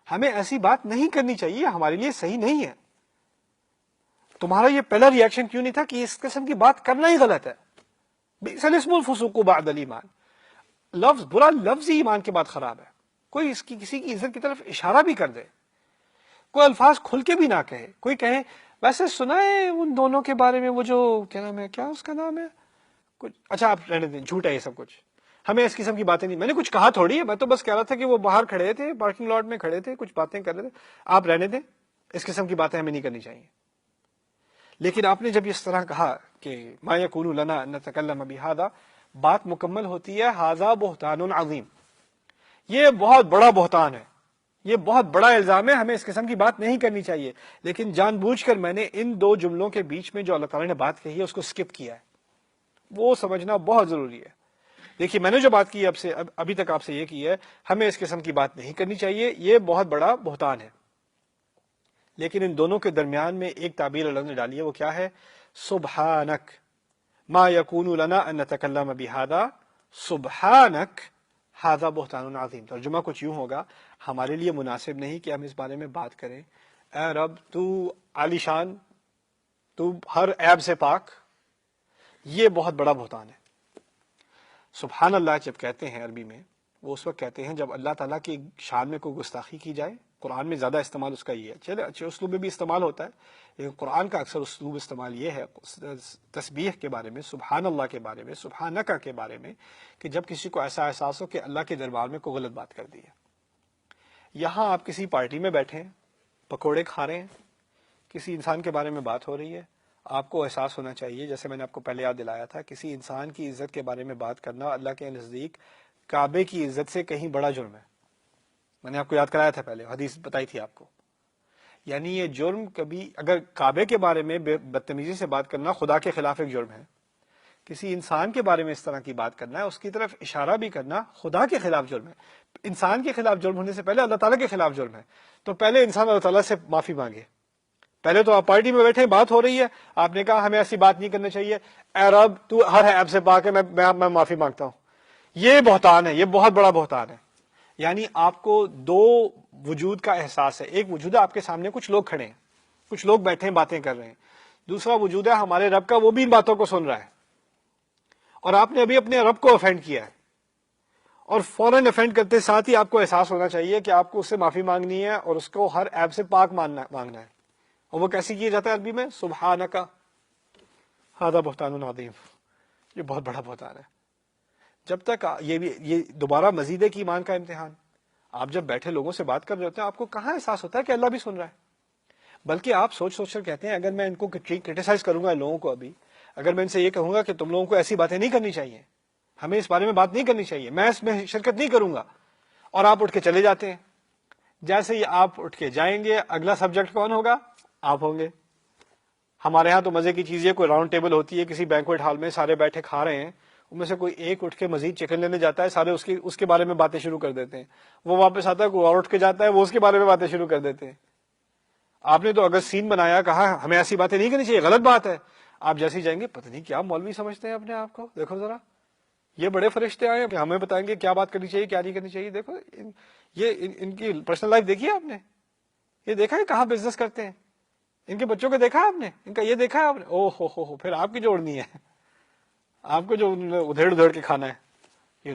ہمیں ایسی بات نہیں کرنی چاہیے، ہمارے لیے صحیح نہیں ہے. تمہارا یہ پہلا ری ایکشن کیوں نہیں تھا کہ اس قسم کی بات کرنا ہی غلط ہے؟ بئس الاسم الفسوق بعد الایمان، لفظ برا لفظ ہی ایمان کے بعد خراب ہے. کوئی اس کی کسی کی عزت کی طرف اشارہ بھی کر دے، کوئی الفاظ کھل کے بھی نہ کہے، کوئی کہے ویسے سنا ہے ان دونوں کے بارے میں، وہ جو کیا نام ہے، کیا اس کا نام ہے کچھ، اچھا آپ رہنے دیں، جھوٹ ہے یہ سب کچھ، ہمیں اس قسم کی باتیں نہیں. میں نے کچھ کہا تھوڑی ہے، میں تو بس کہہ رہا تھا کہ وہ باہر کھڑے تھے، پارکنگ لاٹ میں کھڑے تھے، کچھ باتیں کر رہے تھے، آپ رہنے دیں، اس قسم کی باتیں ہمیں نہیں کرنی چاہیے. لیکن آپ نے جب اس طرح کہا کہ ما یکون لنا ان نتکلم بہذا، بات مکمل ہوتی ہے ھذا بہتان عظیم، یہ بہت بڑا بہتان ہے. یہ بہت بڑا الزام ہے، ہمیں اس قسم کی بات نہیں کرنی چاہیے، لیکن جان بوجھ کر میں نے ان دو جملوں کے بیچ میں جو اللہ تعالیٰ نے بات کہی ہے اس کو سکپ کیا ہے، وہ سمجھنا بہت ضروری ہے۔ دیکھیے میں نے جو بات کی ابھی تک آپ سے یہ کی ہے، ہمیں اس قسم کی بات نہیں کرنی چاہیے، یہ بہت بڑا بہتان ہے، لیکن ان دونوں کے درمیان میں ایک تعبیر اللہ نے ڈالی ہے، وہ کیا ہے؟ سبحانک ما یکون لنا ان نتکلم بہذا سبحانک ھذا بہتان عظیم۔ ترجمہ کچھ یوں ہوگا، ہمارے لیے مناسب نہیں کہ ہم اس بارے میں بات کریں، اے رب تو عالی شان، تو ہر عیب سے پاک، یہ بہت بڑا بہتان ہے۔ سبحان اللہ جب کہتے ہیں عربی میں، وہ اس وقت کہتے ہیں جب اللہ تعالیٰ کی شان میں کوئی گستاخی کی جائے۔ قرآن میں زیادہ استعمال اس کا یہ ہے، چلے اچھے اسلوب میں بھی استعمال ہوتا ہے، لیکن قرآن کا اکثر اسلوب استعمال یہ ہے تسبیح کے بارے میں، سبحان اللہ کے بارے میں، سبحانک کے بارے میں، کہ جب کسی کو ایسا احساس ہو کہ اللہ کے دربار میں کوئی غلط بات کر دی ہے۔ یہاں آپ کسی پارٹی میں بیٹھے ہیں، پکوڑے کھا رہے ہیں، کسی انسان کے بارے میں بات ہو رہی ہے، آپ کو احساس ہونا چاہیے، جیسے میں نے آپ کو پہلے یاد دلایا تھا، کسی انسان کی عزت کے بارے میں بات کرنا اللہ کے نزدیک کعبے کی عزت سے کہیں بڑا جرم ہے۔ میں نے آپ کو یاد کرایا تھا، پہلے حدیث بتائی تھی آپ کو، یعنی یہ جرم کبھی، اگر کعبے کے بارے میں بدتمیزی سے بات کرنا خدا کے خلاف ایک جرم ہے، کسی انسان کے بارے میں اس طرح کی بات کرنا ہے، اس کی طرف اشارہ بھی کرنا خدا کے خلاف جرم ہے۔ انسان کے خلاف جرم ہونے سے پہلے اللہ تعالیٰ کے خلاف جرم ہے، تو پہلے انسان اللہ تعالیٰ سے معافی مانگے۔ پہلے تو آپ پارٹی میں بیٹھے، بات ہو رہی ہے، آپ نے کہا ہمیں ایسی بات نہیں کرنا چاہیے، اے رب تو ہر عیب سے پاک ہے، میں معافی مانگتا ہوں۔ یہ بہتان ہے، یہ بہت بڑا بہتان ہے۔ یعنی آپ کو دو وجود کا احساس ہے، ایک وجود ہے آپ کے سامنے کچھ لوگ کھڑے ہیں، کچھ لوگ بیٹھے ہیں باتیں کر رہے ہیں، دوسرا وجود ہے ہمارے رب کا، وہ بھی ان باتوں کو سن رہا ہے، اور آپ نے ابھی اپنے رب کو افینڈ کیا ہے، اور فوراً افینڈ کرتے ساتھ ہی آپ کو احساس ہونا چاہیے کہ آپ کو اس سے معافی مانگنی ہے اور اس کو ہر عیب سے پاک مانگنا ہے۔ اور وہ کیسے کیا جاتا ہے عربی میں؟ سبحانک ھذا بہتان عظیم، یہ بہت بڑا بہتان ہے۔ جب تک یہ دوبارہ مزید ایک ایمان کا امتحان، آپ جب بیٹھے لوگوں سے بات کر رہے ہوتے ہیں، آپ کو کہاں احساس ہوتا ہے کہ اللہ بھی سن رہا ہے؟ بلکہ آپ سوچ سوچ کر کہتے ہیں اگر میں ان کو کرٹیسائز کروں گا، لوگوں کو ابھی اگر میں ان سے یہ کہوں گا کہ تم لوگوں کو ایسی باتیں نہیں کرنی چاہیے، ہمیں اس بارے میں بات نہیں کرنی چاہیے، میں اس میں شرکت نہیں کروں گا، اور آپ اٹھ کے چلے جاتے ہیں، جیسے ہی آپ اٹھ کے جائیں گے اگلا سبجیکٹ کون ہوگا؟ آپ ہوں گے۔ ہمارے ہاں تو مزے کی چیز یہ، کوئی راؤنڈ ٹیبل ہوتی ہے کسی بینکویٹ ہال میں، سارے بیٹھے کھا رہے ہیں، ان میں سے کوئی ایک اٹھ کے مزید چکن لینے جاتا ہے، سارے اس کے بارے میں باتیں شروع کر دیتے ہیں، وہ واپس آتا ہے، کوئی اور اٹھ کے جاتا ہے، وہ اس کے بارے میں باتیں شروع کر دیتے ہیں۔ آپ نے تو اگر سین بنایا، کہا ہمیں ایسی باتیں نہیں کرنی چاہیے، غلط بات ہے، آپ جیسے ہی جائیں گے پتہ نہیں کیا مولوی سمجھتے ہیں اپنے آپ کو، دیکھو ذرا یہ بڑے فرشتے آئے ہیں کہ ہمیں بتائیں گے کیا بات کرنی چاہیے کیا نہیں کرنی چاہیے۔ دیکھو ان کی پرسنل لائف دیکھی ہے آپ نے؟ یہ دیکھا ہے کہاں بزنس کرتے ہیں؟ ان کے بچوں کو دیکھا ہے آپ نے؟ ان کا یہ دیکھا ہے آپ نے؟ او ہو، پھر آپ کی جوڑنی ہے، آپ کو جو ادھیڑ کے کھانا ہے،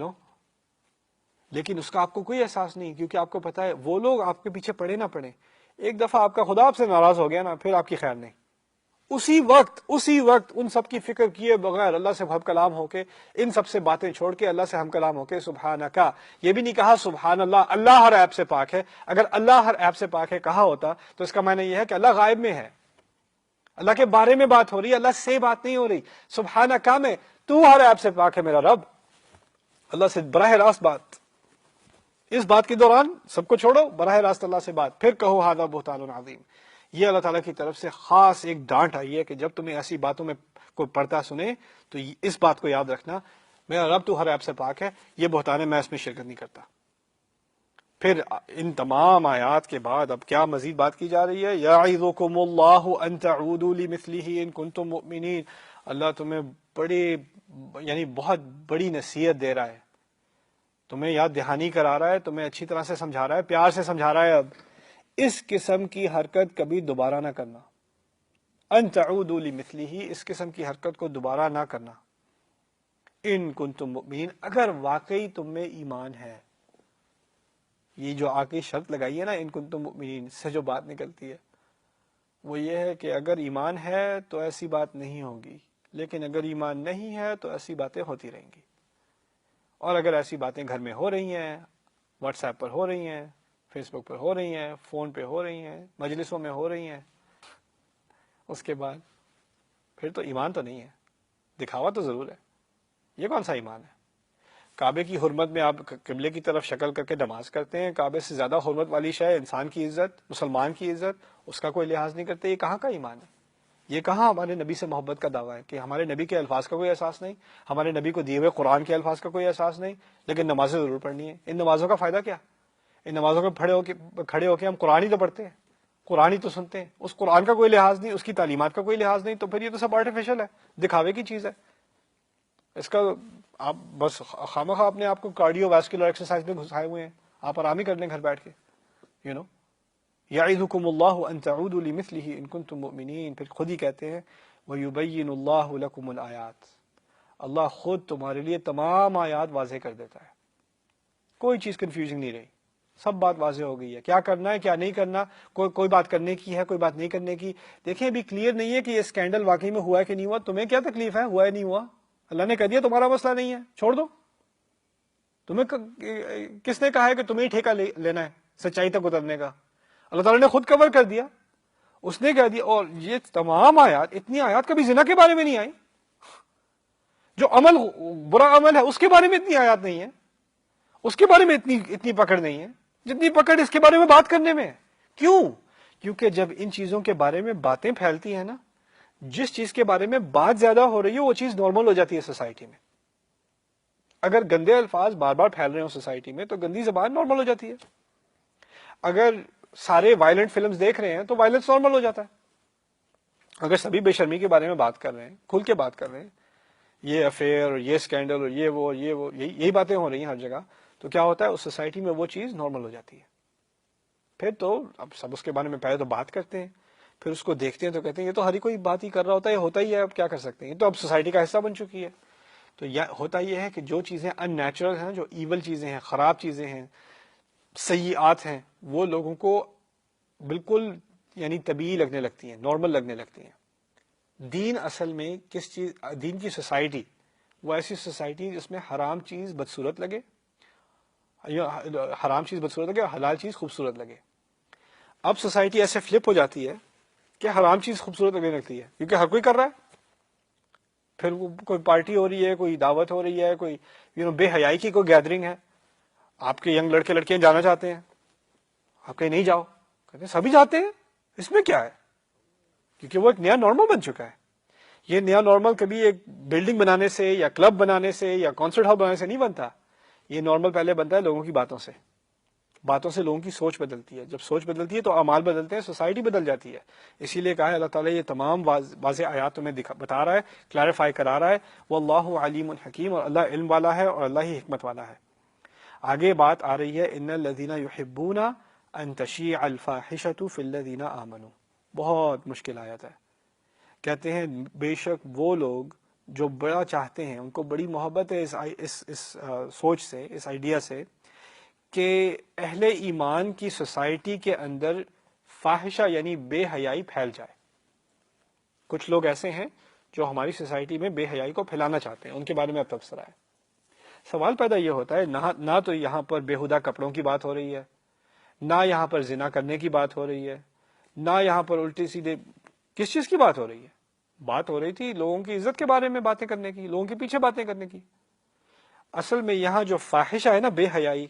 لیکن اس کا آپ کو کوئی احساس نہیں، کیونکہ آپ کو پتا ہے وہ لوگ آپ کے پیچھے پڑے نہ پڑے، ایک دفعہ آپ کا خدا آپ سے ناراض ہو گیا نا، پھر آپ کی خیر نہیں۔ اسی وقت ان سب کی فکر کیے بغیر اللہ سے ہم کلام ہو کے، ان سب سے باتیں چھوڑ کے اللہ سے ہم کلام ہو کے سبحانکا، یہ بھی نہیں کہا سبحان اللہ، اللہ ہر عیب سے پاک ہے۔ اگر اللہ ہر عیب سے پاک ہے کہا ہوتا تو اس کا معنی یہ ہے کہ اللہ غائب میں ہے، اللہ کے بارے میں بات ہو رہی ہے، اللہ سے بات نہیں ہو رہی۔ سبحانکا میں تو ہر عیب سے پاک ہے میرا رب، اللہ سے براہ راست بات، اس بات کے دوران سب کو چھوڑو، براہ راست اللہ سے بات، پھر کہو ھذا بہتان عظیم۔ یہ اللہ تعالیٰ کی طرف سے خاص ایک ڈانٹ آئی ہے کہ جب تمہیں ایسی باتوں میں کوئی پڑھتا سنے تو اس بات کو یاد رکھنا، میرا رب تو ہر عیب سے پاک ہے، یہ بہتان ہے، میں اس میں شرکت نہیں کرتا۔ پھر ان تمام آیات کے بعد اب کیا مزید بات کی جا رہی ہے؟ یعظکم اللہ ان تعودوا لمثلہ ان کنتم مؤمنین، اللہ تمہیں بہت بڑی نصیحت دے رہا ہے، تمہیں یاد دہانی کرا رہا ہے، تمہیں اچھی طرح سے سمجھا رہا ہے، پیار سے سمجھا رہا ہے، اب اس قسم کی حرکت کبھی دوبارہ نہ کرنا، ان تعودوا لمثلہ، اس قسم کی حرکت کو دوبارہ نہ کرنا، ان کنتم مؤمنین، اگر واقعی تم میں ایمان ہے۔ یہ جو آگے شرط لگائی ہے نا، ان کنتم مؤمنین، سے جو بات نکلتی ہے وہ یہ ہے کہ اگر ایمان ہے تو ایسی بات نہیں ہوگی، لیکن اگر ایمان نہیں ہے تو ایسی باتیں ہوتی رہیں گی، اور اگر ایسی باتیں گھر میں ہو رہی ہیں، واٹس ایپ پر ہو رہی ہیں، فیس بک پر ہو رہی ہیں، فون پہ ہو رہی ہیں، مجلسوں میں ہو رہی ہیں، اس کے بعد پھر تو ایمان تو نہیں ہے، دکھاوا تو ضرور ہے۔ یہ کون سا ایمان ہے؟ کعبے کی حرمت میں آپ قبلے کی طرف شکل کر کے نماز کرتے ہیں. کعبے سے زیادہ حرمت والی شے انسان کی عزت، مسلمان کی عزت، اس کا کوئی لحاظ نہیں کرتے. یہ کہاں کا ایمان ہے؟ یہ کہاں ہمارے نبی سے محبت کا دعویٰ ہے کہ ہمارے نبی کے الفاظ کا کوئی احساس نہیں، ہمارے نبی کو دیے ہوئے قرآن کے الفاظ کا کوئی احساس نہیں، لیکن نمازیں ضرور پڑھنی ہیں. ان نمازوں کا فائدہ کیا؟ ان نمازوں میں کھڑے ہو کے ہم قرآن ہی تو پڑھتے ہیں، قرآن ہی تو سنتے ہیں. اس قرآن کا کوئی لحاظ نہیں، اس کی تعلیمات کا کوئی لحاظ نہیں، تو پھر یہ تو سب آرٹیفیشل ہے، دکھاوے کی چیز ہے. اس کا آپ بس خامخواہ اپنے آپ کو کارڈیو واسکولر ایکسرسائز میں گھسائے ہوئے ہیں. آپ آرام ہی کر لیں گھر بیٹھ کے. یعظکم اللہ ان تعودوا لمثلہ ان کنتم مؤمنین. پھر خود ہی کہتے ہیں ویبین اللہ لکم الآیات. اللہ خود تمہارے لیے تمام آیات واضح کر دیتا ہے، کوئی چیز کنفیوژنگ نہیں رہی، سب بات واضح ہو گئی ہے. کیا کرنا ہے کیا نہیں کرنا، کوئی بات کرنے کی ہے کوئی بات نہیں کرنے کی. دیکھیں ابھی کلیئر نہیں ہے کہ یہ اسکینڈل واقعی میں ہوا ہے کہ نہیں ہوا. تمہیں کیا تکلیف ہے ہوا ہے نہیں ہوا؟ اللہ نے کہہ دیا تمہارا مسئلہ نہیں ہے، چھوڑ دو. تمہیں کس نے کہا ہے کہ تمہیں ٹھیکہ لینا ہے سچائی تک اترنے کا؟ اللہ تعالیٰ نے خود کور کر دیا، اس نے کہہ دیا. اور یہ تمام آیات، اتنی آیات کبھی زنا کے بارے میں نہیں آئی. جو عمل برا عمل ہے اس کے بارے میں اتنی آیات نہیں ہے، اس کے بارے میں اتنی پکڑ نہیں ہے جتنی پکڑ اس کے بارے میں بات کرنے میں. کیوں؟ کیونکہ جب ان چیزوں کے بارے میں باتیں پھیلتی ہیں نا، جس چیز کے بارے میں بات زیادہ ہو رہی ہے وہ چیز نارمل ہو جاتی ہے سوسائٹی میں. اگر گندے الفاظ بار بار پھیل رہے ہوں سوسائٹی میں تو گندی زبان نارمل ہو جاتی ہے. اگر سارے وائلنٹ فلمز دیکھ رہے ہیں تو وائلنس نارمل ہو جاتا ہے. اگر سبھی بے شرمی کے بارے میں بات کر رہے ہیں، کھل کے بات کر رہے ہیں، یہ افیئر اور یہ اسکینڈل اور یہ وہ یہی باتیں ہو رہی ہیں ہر جگہ، تو کیا ہوتا ہے اس سوسائٹی میں وہ چیز نارمل ہو جاتی ہے. پھر تو اب سب اس کے بارے میں پہلے تو بات کرتے ہیں، پھر اس کو دیکھتے ہیں تو کہتے ہیں یہ تو ہر کوئی بات ہی کر رہا ہوتا ہے، یہ ہوتا ہی ہے، اب کیا کر سکتے ہیں، یہ تو اب سوسائٹی کا حصہ بن چکی ہے. تو ہوتا یہ ہے کہ جو چیزیں ان نیچرل ہیں، جو ایول چیزیں ہیں، خراب چیزیں ہیں، سیئات ہیں، وہ لوگوں کو بالکل یعنی طبیعی لگنے لگتی ہیں، نارمل لگنے لگتی ہیں. دین اصل میں کس چیز، دین کی سوسائٹی وہ ایسی سوسائٹی جس میں حرام چیز بدصورت لگے، حرام چیز بدصورت لگے اور حلال چیز خوبصورت لگے. اب سوسائٹی ایسے فلپ ہو جاتی ہے کہ حرام چیز خوبصورت لگنے لگتی ہے کیونکہ ہر کوئی کر رہا ہے. پھر کوئی پارٹی ہو رہی ہے، کوئی دعوت ہو رہی ہے، کوئی بے حیائی کی کوئی گیدرنگ ہے، آپ کے ینگ لڑکے لڑکیاں جانا چاہتے ہیں، آپ کہیں نہیں جاؤ، کہتے ہیں سبھی جاتے ہیں، اس میں کیا ہے؟ کیونکہ وہ ایک نیا نارمل بن چکا ہے. یہ نیا نارمل کبھی ایک بلڈنگ بنانے سے یا کلب بنانے سے یا کانسرٹ ہال بنانے سے نہیں بنتا. یہ نارمل پہلے بنتا ہے لوگوں کی باتوں سے. باتوں سے لوگوں کی سوچ بدلتی ہے، جب سوچ بدلتی ہے تو اعمال بدلتے ہیں، سوسائٹی بدل جاتی ہے. اسی لیے کہا ہے اللہ تعالیٰ یہ تمام واضح آیات میں بتا رہا ہے، کلیریفائی کرا رہا ہے. واللہ علیم حکیم، اور اللہ علم والا ہے اور اللہ ہی حکمت والا ہے. آگے بات آ رہی ہے ان الذین یحبون ان تشیع الفاحشۃ فی الذین آمنوا. بہت مشکل آیت ہے. کہتے ہیں بے شک وہ لوگ جو بڑا چاہتے ہیں، ان کو بڑی محبت ہے اس سوچ سے، اس آئیڈیا سے کہ اہل ایمان کی سوسائٹی کے اندر فاحشہ یعنی بے حیائی پھیل جائے. کچھ لوگ ایسے ہیں جو ہماری سوسائٹی میں بے حیائی کو پھیلانا چاہتے ہیں، ان کے بارے میں اب تبصرہ ہے. سوال پیدا یہ ہوتا ہے نہ تو یہاں پر بےہودہ کپڑوں کی بات ہو رہی ہے، نہ یہاں پر زنا کرنے کی بات ہو رہی ہے، نہ یہاں پر الٹی سیدھے کس چیز کی بات ہو رہی ہے. بات ہو رہی تھی لوگوں کی عزت کے بارے میں باتیں کرنے کی، لوگوں کے پیچھے باتیں کرنے کی. اصل میں یہاں جو فاحشہ ہے نا، بے حیائی،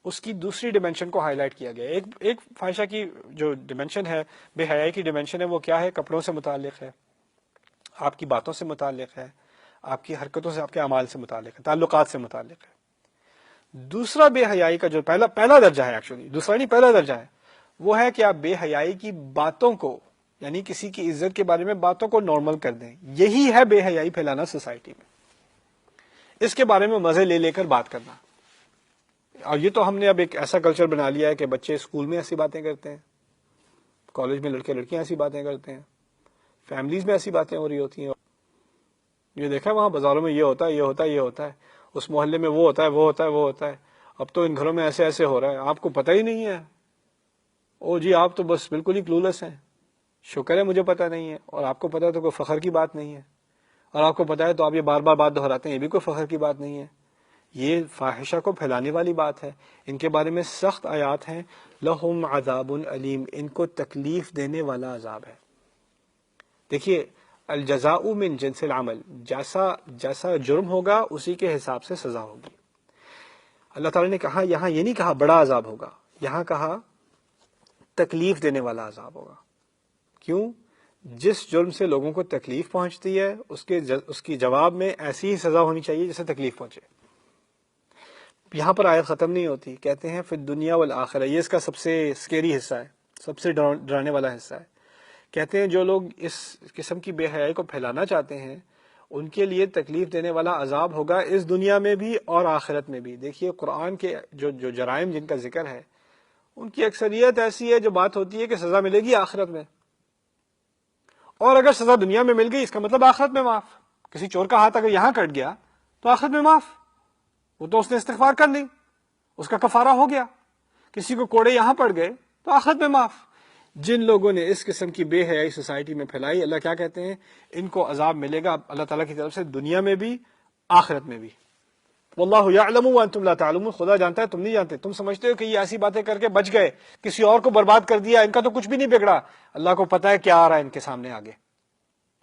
اس کی دوسری ڈیمنشن کو ہائی لائٹ کیا گیا. ایک فاحشہ کی جو ڈیمنشن ہے، بے حیائی کی ڈیمنشن ہے، وہ کیا ہے؟ کپڑوں سے متعلق ہے، آپ کی باتوں سے متعلق ہے، آپ کی حرکتوں سے، آپ کے اعمال سے متعلق ہے، تعلقات سے متعلق ہے. دوسرا بے حیائی کا جو پہلا درجہ ہے، ایکچولی دوسرا نہیں پہلا درجہ ہے، وہ ہے کہ آپ بے حیائی کی باتوں کو، یعنی کسی کی عزت کے بارے میں باتوں کو نارمل کر دیں. یہی ہے بے حیائی پھیلانا سوسائٹی میں، اس کے بارے میں مزے لے کر بات کرنا. اور یہ تو ہم نے اب ایک ایسا کلچر بنا لیا ہے کہ بچے اسکول میں ایسی باتیں کرتے ہیں، کالج میں لڑکے لڑکیاں ایسی باتیں کرتے ہیں، فیملیز میں ایسی باتیں ہو رہی ہوتی ہیں. یہ دیکھا وہاں بازاروں میں یہ ہوتا ہے، یہ ہوتا ہے، یہ ہوتا ہے، اس محلے میں وہ ہوتا ہے، وہ ہوتا ہے، وہ ہوتا ہے. اب تو ان گھروں میں ایسے ایسے ہو رہا ہے، آپ کو پتہ ہی نہیں ہے. او جی آپ تو بس بالکل ہی کلولس ہیں. شکر ہے مجھے پتہ نہیں ہے، اور آپ کو پتہ ہے تو کوئی فخر کی بات نہیں ہے، اور آپ کو پتہ ہے تو آپ یہ بار بار بات دہراتے ہیں، یہ بھی کوئی فخر کی بات نہیں ہے. یہ فاحشہ کو پھیلانے والی بات ہے. ان کے بارے میں سخت آیات ہیں، لہم عذاب علیم، ان کو تکلیف دینے والا عذاب ہے. دیکھیے الجزاء من جنس العمل، جیسا جرم ہوگا اسی کے حساب سے سزا ہوگی. اللہ تعالیٰ نے کہا یہاں یہ نہیں کہا بڑا عذاب ہوگا، یہاں کہا تکلیف دینے والا عذاب ہوگا۔ کیوں؟ جس جرم سے لوگوں کو تکلیف پہنچتی ہے اس کی جواب میں ایسی ہی سزا ہونی چاہیے جسے تکلیف پہنچے۔ یہاں پر آیت ختم نہیں ہوتی، کہتے ہیں فی الدنیا والآخرہ، یہ اس کا سب سے سکیری حصہ ہے، سب سے ڈرانے والا حصہ ہے۔ کہتے ہیں جو لوگ اس قسم کی بے حیائی کو پھیلانا چاہتے ہیں ان کے لیے تکلیف دینے والا عذاب ہوگا اس دنیا میں بھی اور آخرت میں بھی۔ دیکھیے قرآن کے جو جرائم جن کا ذکر ہے ان کی اکثریت ایسی ہے جو بات ہوتی ہے کہ سزا ملے گی آخرت میں، اور اگر سزا دنیا میں مل گئی اس کا مطلب آخرت میں معاف۔ کسی چور کا ہاتھ اگر یہاں کٹ گیا تو آخرت میں معاف، وہ تو اس نے استغفار کر لی، اس کا کفارہ ہو گیا۔ کسی کو کوڑے یہاں پڑ گئے تو آخرت میں معاف۔ جن لوگوں نے اس قسم کی بے حیائی سوسائٹی میں پھیلائی، اللہ کیا کہتے ہیں؟ ان کو عذاب ملے گا اللہ تعالیٰ کی طرف سے دنیا میں بھی آخرت میں بھی۔ واللہ یعلم وانتم لا تعلمون، خدا جانتا ہے تم نہیں جانتے۔ تم سمجھتے ہو کہ یہ ایسی باتیں کر کے بچ گئے، کسی اور کو برباد کر دیا، ان کا تو کچھ بھی نہیں بگڑا، اللہ کو پتا ہے کیا آ رہا ہے ان کے سامنے آگے۔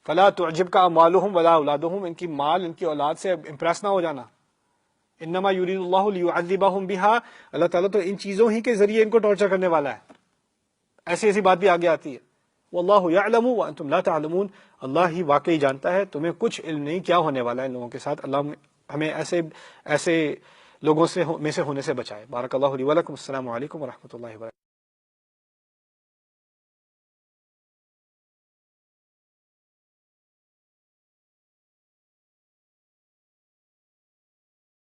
فلا تعجبک اموالہم ولا اولادہم، ان کی مال ان کی اولاد سے امپریس نہ ہو جانا۔ انما یرید اللہ لیعذبہم بہا، اللہ تعالیٰ تو ان چیزوں ہی کے ذریعے ان کو ٹارچر کرنے والا ہے۔ ایسی ایسی بات بھی آگے آتی ہے۔ واللہ یعلم وانتم لا تعلمون، اللہ ہی واقعی جانتا ہے، تمہیں کچھ علم نہیں کیا ہونے والا ہے ان لوگوں کے ساتھ۔ اللہ ہمیں ایسے لوگوں میں سے ہونے سے بچائے۔ بارک اللہ لی ولکم، السلام علیکم ورحمۃ اللہ وبرکاتہ۔